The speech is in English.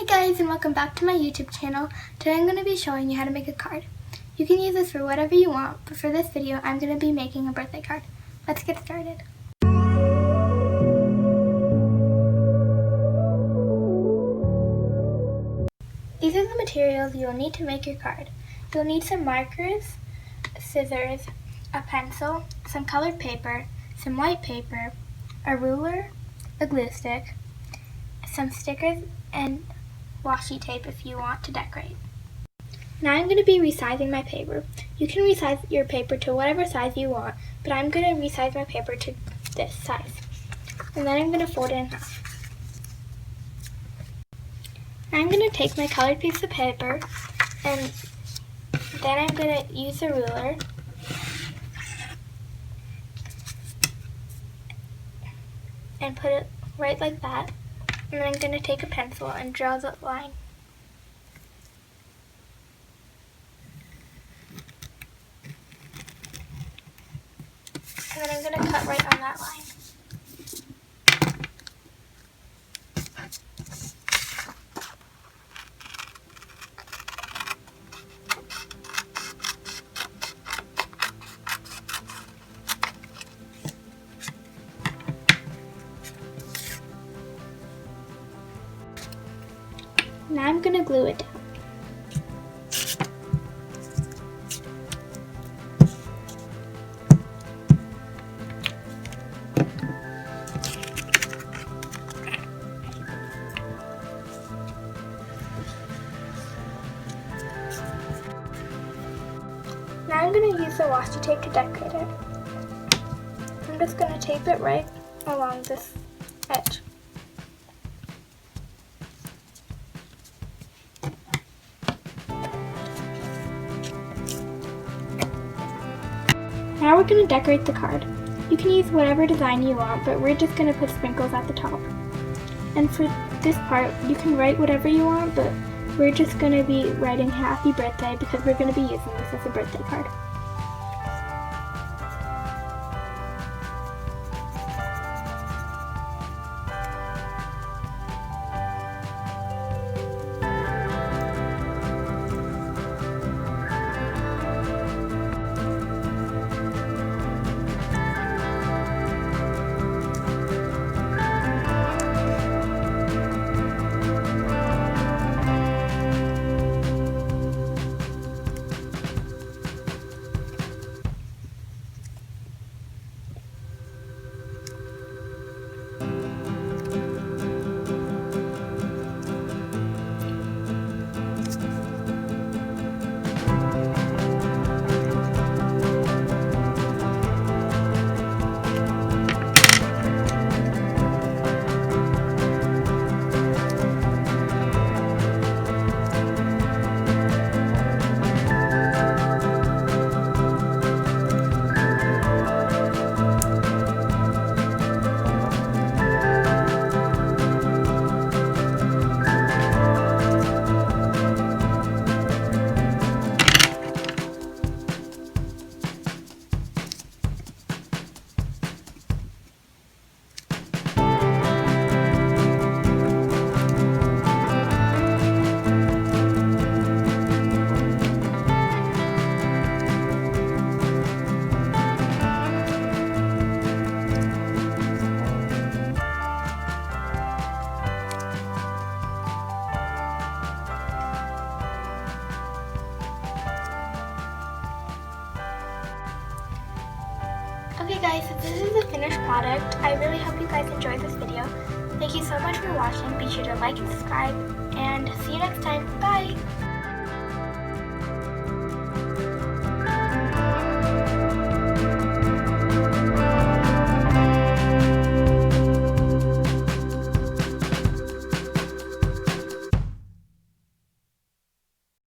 guys, and welcome back to my YouTube channel. Today I'm going to be showing you how to make a card. You can use this for whatever you want, but for this video I'm going to be making a birthday card. Let's get started. These are the materials you will need to make your card. You'll need some markers, scissors, a pencil, some colored paper, some white paper, a ruler, a glue stick, some stickers, and washi tape if you want to decorate. Now I'm going to be resizing my paper. You can resize your paper to whatever size you want, but I'm going to resize my paper to this size. And then I'm going to fold it in half. Now I'm going to take my colored piece of paper, and then I'm going to use a ruler and put it right like that. And then I'm going to take a pencil and draw the line. And then I'm going to cut right on that line. Now I'm going to glue it down. Now I'm going to use the washi tape to decorate it. I'm just going to tape it right along this edge. Now we're going to decorate the card. You can use whatever design you want, but we're just going to put sprinkles at the top. And for this part, you can write whatever you want, but we're just going to be writing happy birthday because we're going to be using this as a birthday card. Okay guys, so this is the finished product. I really hope you guys enjoyed this video. Thank you so much for watching. Be sure to like and subscribe, and see you